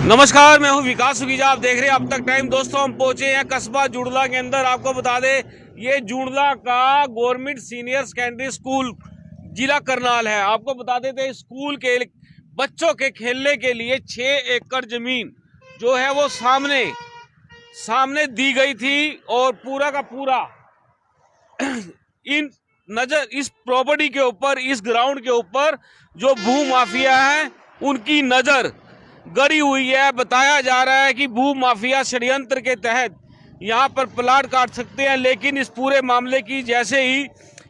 नमस्कार, मैं हूं विकास सुगीजा। आप देख रहे हैं अब तक टाइम। दोस्तों, हम पहुंचे हैं कस्बा जुड़ला के अंदर। आपको बता दें, ये जुड़ला का गवर्नमेंट सीनियर सेकेंडरी स्कूल जिला करनाल है। आपको बता देते, स्कूल के बच्चों के खेलने के लिए 6 एकड़ जमीन जो है वो सामने सामने दी गई थी, और पूरा का पूरा इन नजर इस प्रॉपर्टी के ऊपर, इस ग्राउंड के ऊपर जो भू माफिया है उनकी नजर गड़ी हुई है। बताया जा रहा है कि भू माफिया षड्यंत्र के तहत यहाँ पर प्लाट काट सकते हैं, लेकिन इस पूरे मामले की जैसे ही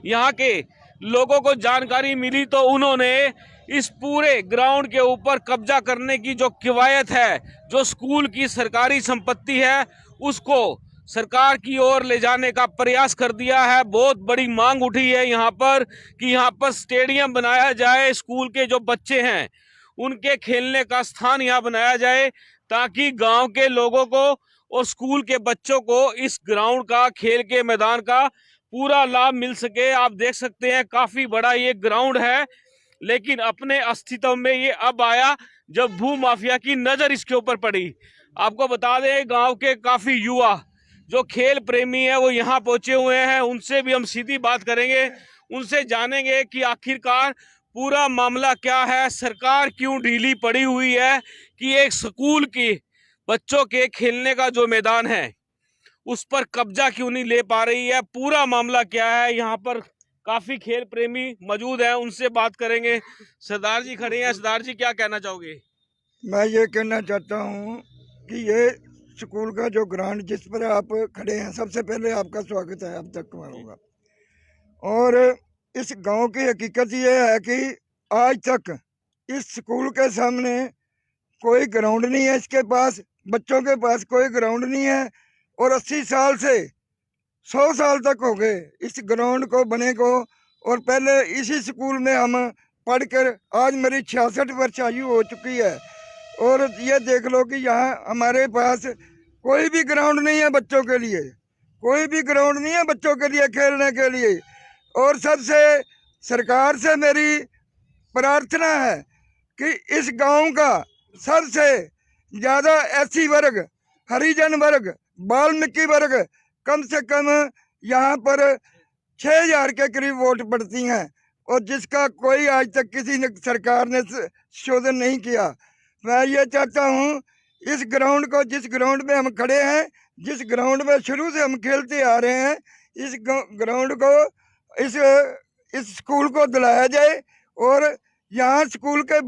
यहाँ के लोगों को जानकारी मिली तो उन्होंने इस पूरे ग्राउंड के ऊपर कब्जा करने की जो कवायद है, जो स्कूल की सरकारी संपत्ति है, उसको सरकार की ओर ले जाने का प्रयास कर दिया है। बहुत बड़ी मांग उठी है यहाँ पर कि यहाँ पर स्टेडियम बनाया जाए, स्कूल के जो बच्चे हैं उनके खेलने का स्थान यहाँ बनाया जाए, ताकि गांव के लोगों को और स्कूल के बच्चों को इस ग्राउंड का, खेल के मैदान का पूरा लाभ मिल सके। आप देख सकते हैं काफी बड़ा ये ग्राउंड है, लेकिन अपने अस्तित्व में ये अब आया जब भू माफिया की नजर इसके ऊपर पड़ी। आपको बता दें, गांव के काफी युवा जो खेल प्रेमी है वो यहाँ पहुंचे हुए हैं। उनसे भी हम सीधी बात करेंगे, उनसे जानेंगे कि आखिरकार पूरा मामला क्या है, सरकार क्यों ढीली पड़ी हुई है कि एक स्कूल की बच्चों के खेलने का जो मैदान है उस पर कब्जा क्यों नहीं ले पा रही है, पूरा मामला क्या है। यहाँ पर काफी खेल प्रेमी मौजूद हैं, उनसे बात करेंगे। सरदार जी खड़े हैं। सरदार जी, क्या कहना चाहोगे? मैं ये कहना चाहता हूँ कि ये स्कूल का जो ग्राउंड जिस पर आप खड़े हैं, सबसे पहले आपका स्वागत है, अब तक होगा। और इस गांव की हकीकत ये है कि आज तक इस स्कूल के सामने कोई ग्राउंड नहीं है, इसके पास, बच्चों के पास कोई ग्राउंड नहीं है। और 80 साल से 100 साल तक हो गए इस ग्राउंड को बने को। और पहले इसी स्कूल में हम पढ़कर, आज मेरी 66 वर्ष आयु हो चुकी है। और ये देख लो कि यहाँ हमारे पास कोई भी ग्राउंड नहीं है बच्चों के लिए, कोई भी ग्राउंड नहीं है बच्चों के लिए खेलने के लिए। और सबसे सरकार से मेरी प्रार्थना है कि इस गांव का सबसे ज़्यादा एससी वर्ग, हरिजन वर्ग, वाल्मीकि वर्ग, कम से कम यहाँ पर 6000 के करीब वोट पड़ती हैं, और जिसका कोई आज तक किसी ने, सरकार ने शोधन नहीं किया। मैं ये चाहता हूँ इस ग्राउंड को, जिस ग्राउंड में हम खड़े हैं, जिस ग्राउंड में शुरू से हम खेलते आ रहे हैं, इस ग्राउंड को, इस स्कूल को दिलाया जाए। और यहाँ स्कूल के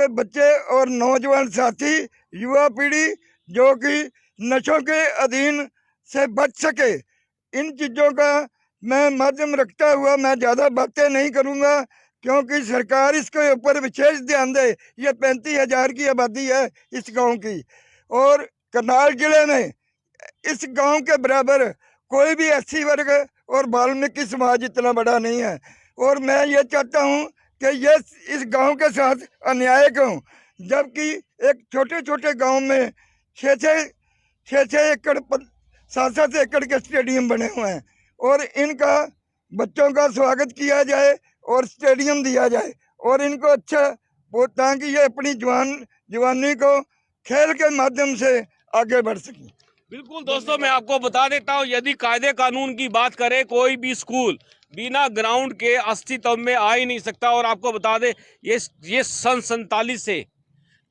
बच्चे और नौजवान साथी, युवा पीढ़ी जो कि नशों के अधीन से बच सके, इन चीज़ों का मैं माध्यम रखता हुआ मैं ज़्यादा बातें नहीं करूँगा, क्योंकि सरकार इसके ऊपर विशेष ध्यान दे। ये 35,000 की आबादी है इस गांव की, और करनाल जिले में इस गांव के बराबर कोई भी एससी वर्ग और वाल्मीकि समाज इतना बड़ा नहीं है। और मैं ये चाहता हूँ कि ये इस गांव के साथ अन्याय क्यों, जबकि एक छोटे छोटे गांव में 6-6 एकड़ 7-7 एकड़ के स्टेडियम बने हुए हैं, और इनका बच्चों का स्वागत किया जाए और स्टेडियम दिया जाए, और इनको अच्छा, ताकि ये अपनी जवानी को खेल के माध्यम से आगे बढ़ सकें। बिल्कुल दोस्तों, मैं आपको बता देता हूं, यदि कायदे कानून की बात करें, कोई भी स्कूल बिना ग्राउंड के अस्तित्व में आ ही नहीं सकता। और आपको बता दें, ये सन 47 से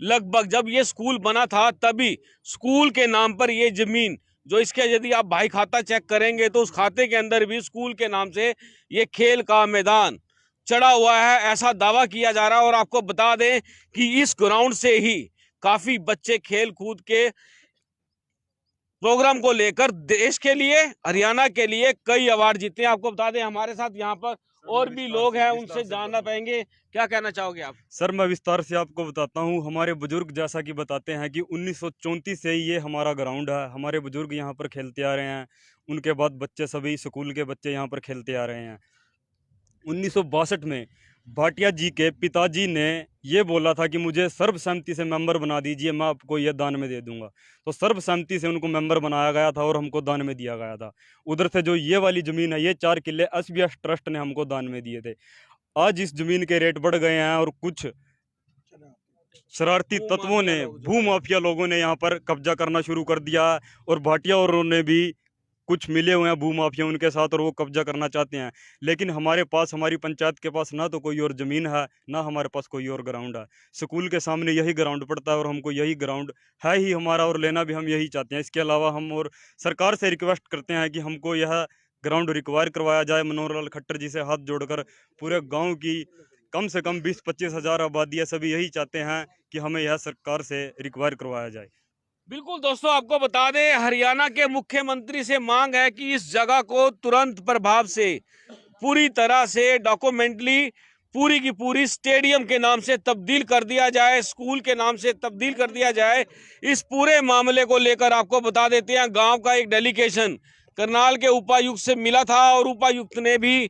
लगभग जब ये स्कूल बना था, तभी स्कूल के नाम पर ये जमीन, जो इसके यदि आप भाई खाता चेक करेंगे तो उस खाते के अंदर भी स्कूल के नाम से ये खेल का मैदान चढ़ा हुआ है, ऐसा दावा किया जा रहा है। और आपको बता दें कि इस ग्राउंड से ही काफी बच्चे खेल कूद के प्रोग्राम को लेकर देश के लिए, हरियाणा के लिए कई अवार्ड जीते हैं। आपको बता दें, हमारे साथ यहाँ पर और भी लोग हैं, उनसे जानना पाएंगे। क्या कहना चाहोगे आप? सर, मैं विस्तार से आपको बताता हूँ। हमारे बुजुर्ग जैसा कि बताते हैं कि 1934 से ही ये हमारा ग्राउंड है। हमारे बुजुर्ग यहाँ पर खेलते आ रहे हैं, उनके बाद बच्चे, सभी स्कूल के बच्चे यहाँ पर खेलते आ रहे हैं। 1962 में भाटिया जी के पिताजी ने ये बोला था कि मुझे सर्वसम्मति से मेंबर बना दीजिए, मैं आपको ये दान में दे दूंगा। तो सर्वसम्मति से उनको मेंबर बनाया गया था और हमको दान में दिया गया था। उधर से जो ये वाली ज़मीन है, ये 4 किले एसबीएस ट्रस्ट ने हमको दान में दिए थे। आज इस ज़मीन के रेट बढ़ गए हैं और कुछ शरारती तत्वों ने, भूमाफिया लोगों ने यहाँ पर कब्जा करना शुरू कर दिया है और भाटिया औरों ने भी कुछ मिले हुए हैं भूमाफिया उनके साथ और वो कब्जा करना चाहते हैं। लेकिन हमारे पास, हमारी पंचायत के पास ना तो कोई और ज़मीन है, ना हमारे पास कोई और ग्राउंड है। स्कूल के सामने यही ग्राउंड पड़ता है और हमको यही ग्राउंड है ही हमारा और लेना भी हम यही चाहते हैं। इसके अलावा हम और सरकार से रिक्वेस्ट करते हैं कि हमको यह ग्राउंड रिक्वायर करवाया जाए। मनोहर लाल खट्टर जी से हाथ जोड़कर पूरे गाँव की कम से कम 20-25 हज़ार आबादी है, सभी यही चाहते हैं कि हमें यह सरकार से रिक्वायर करवाया जाए। बिल्कुल दोस्तों, आपको बता दें हरियाणा के मुख्यमंत्री से मांग है कि इस जगह को तुरंत प्रभाव से पूरी तरह से डॉक्यूमेंटली पूरी की पूरी स्टेडियम के नाम से तब्दील कर दिया जाए, स्कूल के नाम से तब्दील कर दिया जाए। इस पूरे मामले को लेकर आपको बता देते हैं गांव का एक डेलीगेशन करनाल के उपायुक्त से मिला था और उपायुक्त ने भी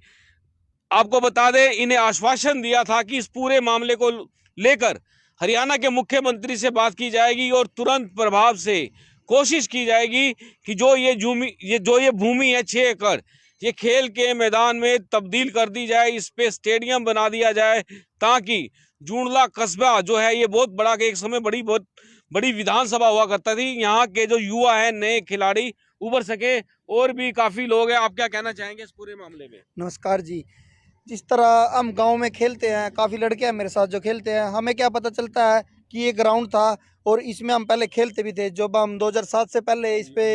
आपको बता दें इन्हें आश्वासन दिया था कि इस पूरे मामले को लेकर हरियाणा के मुख्यमंत्री से बात की जाएगी और तुरंत प्रभाव से कोशिश की जाएगी कि जो ये भूमि है 6 एकड़, ये खेल के मैदान में तब्दील कर दी जाए, इस पे स्टेडियम बना दिया जाए ताकि जूंडला कस्बा जो है ये बहुत बड़ा, एक समय बहुत बड़ी विधानसभा हुआ करता थी। यहाँ के जो युवा हैं, नए खिलाड़ी उभर सके। और भी काफी लोग हैं, आप क्या कहना चाहेंगे इस पूरे मामले में? नमस्कार जी। जिस तरह हम गांव में खेलते हैं, काफ़ी लड़के हैं मेरे साथ जो खेलते हैं, हमें क्या पता चलता है कि ये ग्राउंड था और इसमें हम पहले खेलते भी थे। जब हम 2007 से पहले इस पे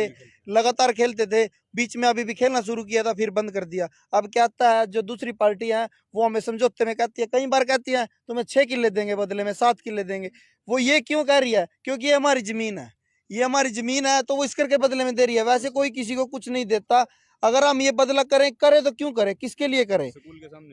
लगातार खेलते थे, बीच में अभी भी खेलना शुरू किया था, फिर बंद कर दिया। अब क्या आता है, जो दूसरी पार्टी है वो हमें समझौते में कहती है, कई बार कहती है तुम्हें 6 किले देंगे, बदले में 7 किले देंगे। वो ये क्यों कह रही है? क्योंकि ये हमारी ज़मीन है, ये हमारी ज़मीन है तो वो इस करके बदले में दे रही है। वैसे कोई किसी को कुछ नहीं देता। अगर हम ये बदला करें तो क्यों करें, किसके लिए करें?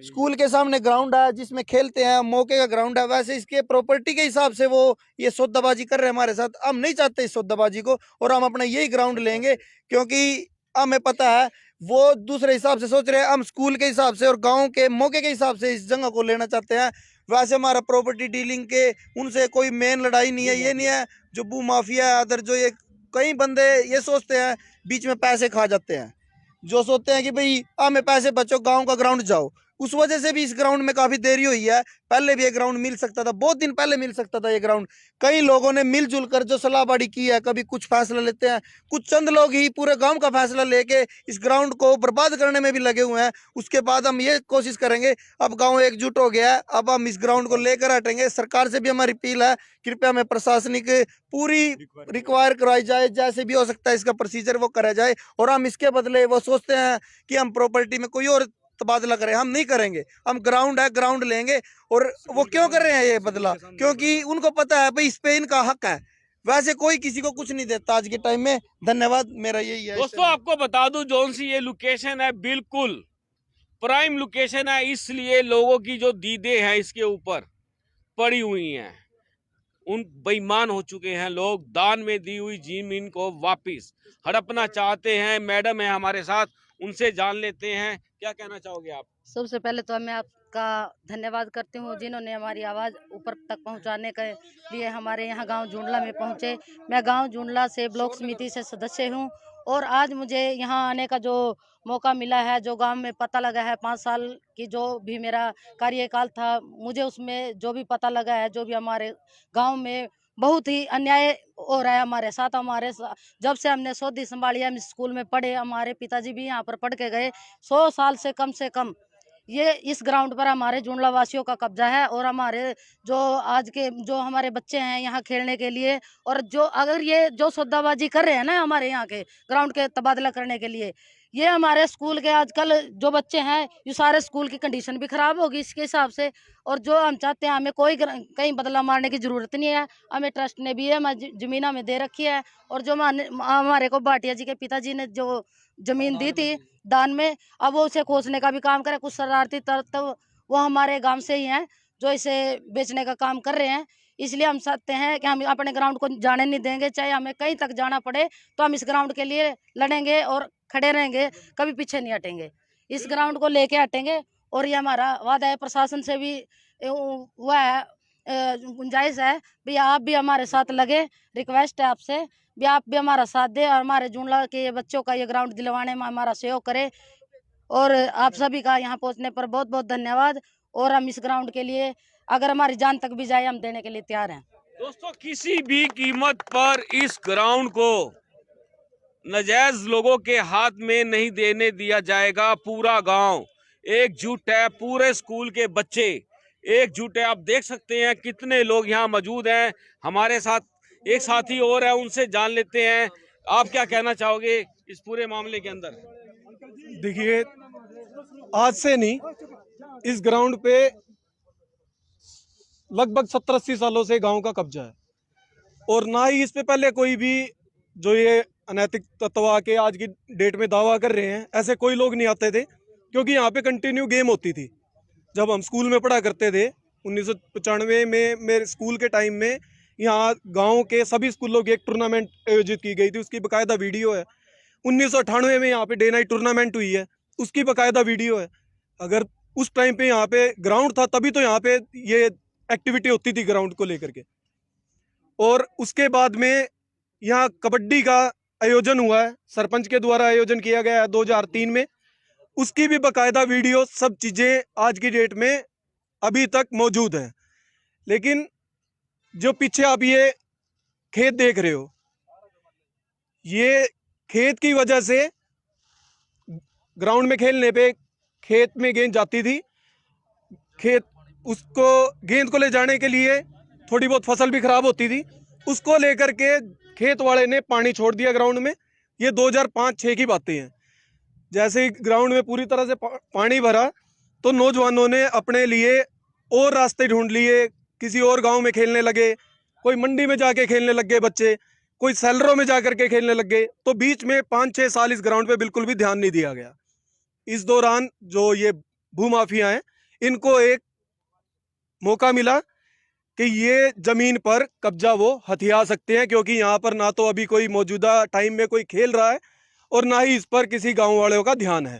स्कूल के सामने ग्राउंड है जिसमें खेलते हैं, मौके का ग्राउंड है। वैसे इसके प्रॉपर्टी के हिसाब से वो ये सौदाबाजी कर रहे हैं हमारे साथ। हम नहीं चाहते इस सौदाबाजी को और हम अपना यही ग्राउंड लेंगे, क्योंकि हमें पता है वो दूसरे हिसाब से सोच रहे हैं। हम स्कूल के हिसाब से और गाँव के मौके के हिसाब से इस जगह को लेना चाहते हैं। वैसे हमारा प्रॉपर्टी डीलिंग के उनसे कोई मेन लड़ाई नहीं है। ये नहीं है जो भू माफिया है अदर, जो ये कई बंदे ये सोचते हैं, बीच में पैसे खा जाते हैं, जो सोचते हैं कि भाई हमें पैसे बचो, गांव का ग्राउंड जाओ। उस वजह से भी इस ग्राउंड में काफी देरी हुई है। पहले भी ये ग्राउंड मिल सकता था, बहुत दिन पहले मिल सकता था ये ग्राउंड। कई लोगों ने मिलजुल कर जो सलाहबाड़ी की है, कभी कुछ फैसला लेते हैं, कुछ चंद लोग ही पूरे गांव का फैसला लेके इस ग्राउंड को बर्बाद करने में भी लगे हुए हैं। उसके बाद हम ये कोशिश करेंगे, अब गाँव एकजुट हो गया है, अब हम इस ग्राउंड को लेकर हटेंगे। सरकार से भी हमारी अपील है, कृपया हमें प्रशासनिक पूरी रिक्वायर करवाई जाए, जैसे भी हो सकता है इसका प्रोसीजर वो करा जाए। और हम इसके बदले, वो सोचते हैं कि हम प्रॉपर्टी में कोई और तबादला करें, हम नहीं करेंगे। हम ग्राउंड है, ग्राउंड लेंगे। और वो क्यों कर रहे हैं ये बदला? क्योंकि उनको पता है भाई इस पे इनका हक है। वैसे कोई किसी को कुछ नहीं देता आज के टाइम में। धन्यवाद, मेरा यही है। दोस्तों आपको बता दूं, जौन सी ये लोकेशन है बिल्कुल प्राइम लोकेशन है, इसलिए लोगों की जो दीदे हैं इसके ऊपर पड़ी हुई हैं। उन बेईमान हो चुके हैं लोग, दान में दी हुई जमीन को वापस हड़पना चाहते हैं। मैडम है हमारे साथ, उनसे जान लेते हैं, क्या कहना चाहोगे आप? सबसे पहले तो मैं आपका धन्यवाद करती हूँ जिन्होंने हमारी आवाज़ ऊपर तक पहुँचाने के लिए हमारे यहाँ गांव जूंडला में पहुँचे। मैं गांव जूंडला से ब्लॉक समिति से सदस्य हूँ और आज मुझे यहाँ आने का जो मौका मिला है, जो गांव में पता लगा है 5 साल की जो भी मेरा कार्यकाल था, मुझे उसमें जो भी पता लगा है, जो भी हमारे गाँव में बहुत ही अन्याय हो रहा है हमारे साथ। जब से हमने सौदी संभाली, हम स्कूल में पढ़े, हमारे पिताजी भी यहाँ पर पढ़ के गए। 100 साल से कम ये इस ग्राउंड पर हमारे जूंडला वासियों का कब्जा है और हमारे जो आज के जो हमारे बच्चे हैं यहाँ खेलने के लिए, और जो अगर ये जो सौदाबाजी कर रहे हैं ना हमारे यहाँ के ग्राउंड के तबादला करने के लिए, ये हमारे स्कूल के आजकल जो बच्चे हैं, ये सारे स्कूल की कंडीशन भी खराब होगी इसके हिसाब से। और जो हम चाहते हैं, हमें कोई कहीं बदला मारने की ज़रूरत नहीं है। हमें ट्रस्ट ने भी है ज़मीन हमें दे रखी है। और जो हमारे को भाटिया जी के पिताजी ने जो ज़मीन दी थी दान में, अब वो उसे खोसने का भी काम करे। कुछ शरारती तत्व वो हमारे गांव से ही हैं जो इसे बेचने का काम कर रहे हैं। इसलिए हम चाहते हैं कि हम अपने ग्राउंड को जाने नहीं देंगे, चाहे हमें कहीं तक जाना पड़े तो हम इस ग्राउंड के लिए लड़ेंगे और खड़े रहेंगे, कभी पीछे नहीं हटेंगे। इस ग्राउंड को लेके हटेंगे और ये हमारा वादा है। प्रशासन से भी हुआ है, गुंजाइश है भी आप भी हमारे साथ लगे। रिक्वेस्ट है आपसे भी आप भी हमारा साथ दें और हमारे जूंडला के बच्चों का ये ग्राउंड दिलवाने में हमारा सहयोग करें। और आप सभी का यहाँ पहुँचने पर बहुत बहुत धन्यवाद। और हम इस ग्राउंड के लिए अगर हमारी जान तक भी जाए हम देने के लिए तैयार हैं। दोस्तों, किसी भी कीमत पर इस ग्राउंड को नाजायज लोगों के हाथ में नहीं देने दिया जाएगा। पूरा गांव एकजुट है, पूरे स्कूल के बच्चे एकजुट है। आप देख सकते हैं कितने लोग यहाँ मौजूद हैं। हमारे साथ एक साथी और है, उनसे जान लेते हैं। आप क्या कहना चाहोगे इस पूरे मामले के अंदर? देखिए, आज से नहीं, इस ग्राउंड पे लगभग 70-80 सालों से गांव का कब्जा है और ना ही इस पे पहले कोई भी जो ये अनैतिक तत्व आके आज की डेट में दावा कर रहे हैं, ऐसे कोई लोग नहीं आते थे, क्योंकि यहाँ पे कंटिन्यू गेम होती थी। जब हम स्कूल में पढ़ा करते थे 1995 में, मेरे स्कूल के टाइम में यहाँ गांव के सभी स्कूलों की एक टूर्नामेंट आयोजित की गई थी, उसकी बकायदा वीडियो है। 1998 में यहाँ पे डे नाइट टूर्नामेंट हुई है, उसकी बकायदा वीडियो है। अगर उस टाइम पे यहाँ पे ग्राउंड था तभी तो यहाँ पे ये एक्टिविटी होती थी ग्राउंड को लेकर के। और उसके बाद में यहाँ कबड्डी का आयोजन हुआ है, सरपंच के द्वारा आयोजन किया गया है 2003 में, उसकी भी बकायदा वीडियो, सब चीज़ें आज की डेट में अभी तक मौजूद है। लेकिन जो पीछे आप ये खेत देख रहे हो, ये खेत की वजह से ग्राउंड में खेलने पे खेत में गेंद जाती थी, खेत उसको गेंद को ले जाने के लिए थोड़ी बहुत फसल भी खराब होती थी, उसको लेकर के खेत वाले ने पानी छोड़ दिया ग्राउंड में। ये 2005-6 की बातें हैं। जैसे ही ग्राउंड में पूरी तरह से पानी भरा तो नौजवानों ने अपने लिए और रास्ते ढूंढ लिए, किसी और गांव में खेलने लगे, कोई मंडी में जाके खेलने लग गए बच्चे, कोई सेलरों में जाकर के खेलने लग गए। तो बीच में 5-6 साल इस ग्राउंड पे बिल्कुल भी ध्यान नहीं दिया गया। इस दौरान जो ये भूमाफिया हैं, इनको एक मौका मिला कि ये जमीन पर कब्जा वो हथिया सकते हैं, क्योंकि यहाँ पर ना तो अभी कोई मौजूदा टाइम में कोई खेल रहा है और ना ही इस पर किसी गांव वालों का ध्यान है।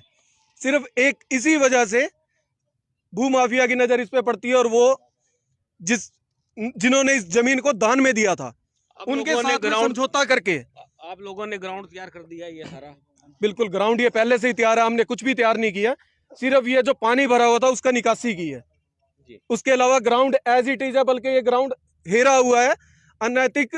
सिर्फ एक इसी वजह से भूमाफिया की नज़र इस पे पड़ती है, और वो जिन्होंने इस जमीन को दान में दिया था उनके साथ में समझौता करके आप लोगों ने ग्राउंड तैयार कर दिया ये सारा? बिल्कुल, ग्राउंड ये पहले से ही तैयार है, हमने कुछ भी तैयार नहीं किया, सिर्फ ये जो पानी भरा हुआ था उसका निकासी की है। उसके अलावा ग्राउंड एज इट इज है, बल्कि ये ग्राउंड हेरा हुआ है, अनैतिक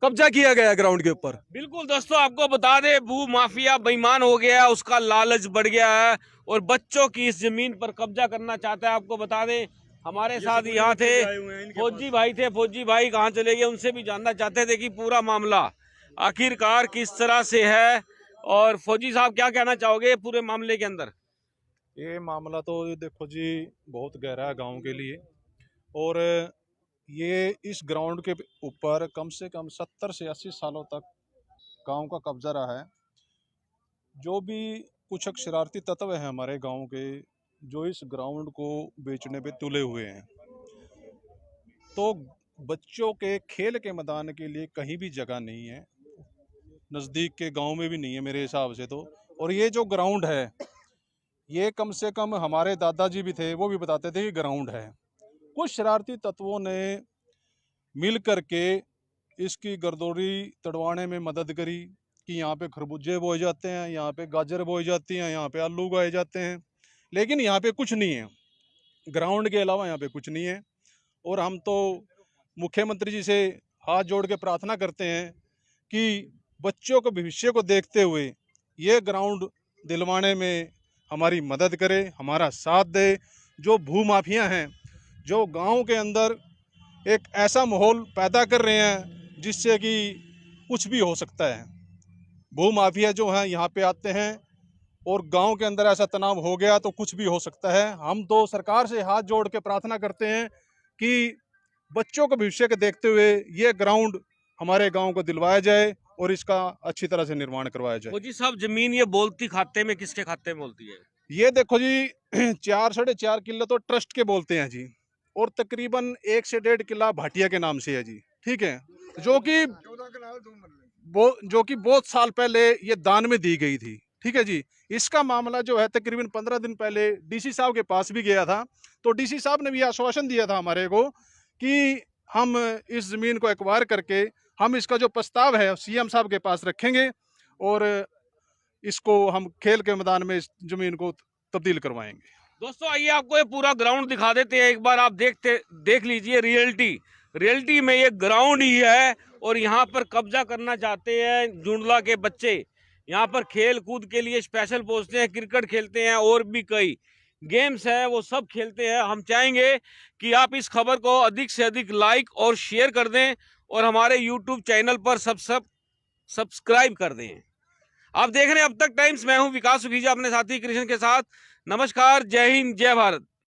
कब्जा किया गया है ग्राउंड के ऊपर। बिल्कुल दोस्तों, आपको बता दें, भू माफिया बेईमान हो गया, उसका लालच बढ़ गया है और बच्चों की इस जमीन पर कब्जा करना चाहता है। आपको बता दें, हमारे साथ यहाँ थे फौजी भाई थे, फौजी भाई कहाँ चले गए, उनसे भी जानना चाहते थे कि पूरा मामला आखिरकार किस तरह से है। और फौजी साहब, क्या कहना चाहोगे पूरे मामले के अंदर? ये मामला तो देखो जी बहुत गहरा है गांव के लिए, और ये इस ग्राउंड के ऊपर कम से कम 70 से 80 सालों तक गांव का कब्जा रहा है। जो भी कुछ शरारती तत्व हैं हमारे गांव के, जो इस ग्राउंड को बेचने पे तुले हुए हैं, तो बच्चों के खेल के मैदान के लिए कहीं भी जगह नहीं है, नज़दीक के गांव में भी नहीं है मेरे हिसाब से तो। और ये जो ग्राउंड है, ये कम से कम हमारे दादाजी भी थे, वो भी बताते थे कि ग्राउंड है। कुछ शरारती तत्वों ने मिल कर के इसकी गर्दौरी तड़वाने में मदद करी कि यहाँ पे खरबूजे बोए जाते हैं, यहाँ पे गाजर बोई जाती हैं, यहाँ पे आलू उगाए जाते हैं, लेकिन यहाँ पे कुछ नहीं है, ग्राउंड के अलावा यहाँ पे कुछ नहीं है। और हम तो मुख्यमंत्री जी से हाथ जोड़ के प्रार्थना करते हैं कि बच्चों के भविष्य को देखते हुए ये ग्राउंड दिलवाने में हमारी मदद करे, हमारा साथ दे। जो भूमाफिया हैं, जो गांव के अंदर एक ऐसा माहौल पैदा कर रहे हैं जिससे कि कुछ भी हो सकता है। भूमाफिया जो हैं यहाँ पे आते हैं और गांव के अंदर ऐसा तनाव हो गया तो कुछ भी हो सकता है। हम तो सरकार से हाथ जोड़ के प्रार्थना करते हैं कि बच्चों के भविष्य के देखते हुए ये ग्राउंड हमारे गांव को दिलवाया जाए और इसका अच्छी तरह से निर्माण करवाया जाए। फौजी साहब, जमीन ये बोलती खाते में किसके खाते में बोलती है? ये देखो जी 4-4.5 किलो तो ट्रस्ट के बोलते हैं जी, और तकरीबन 1 से 1.5 किला भाटिया के नाम से है जी, ठीक है, जो कि बहुत साल पहले ये दान में दी गई थी, ठीक है जी। इसका मामला जो है तकरीबन 15 दिन पहले डीसी साहब के पास भी गया था, तो डीसी साहब ने भी आश्वासन दिया था हमारे को कि हम इस ज़मीन को एक्वायर करके हम इसका जो प्रस्ताव है सीएम साहब के पास रखेंगे और इसको हम खेल के मैदान में इस ज़मीन को तब्दील करवाएंगे। दोस्तों आइए आपको ये पूरा ग्राउंड दिखा देते हैं, एक बार आप देख लीजिए रियलिटी में ये ग्राउंड ही है और यहाँ पर कब्जा करना चाहते हैं जुंडला के बच्चे। यहाँ पर खेल कूद के लिए स्पेशल पहुंचते हैं, क्रिकेट खेलते हैं और भी कई गेम्स है वो सब खेलते हैं। हम चाहेंगे कि आप इस खबर को अधिक से अधिक लाइक और शेयर कर दें और हमारे यूट्यूब चैनल पर सब्सक्राइब कर दें। आप देख रहे हैं अब तक टाइम्स, मैं हूं विकास सुखीजा अपने साथी कृष्ण के साथ। नमस्कार, जय हिंद, जय भारत।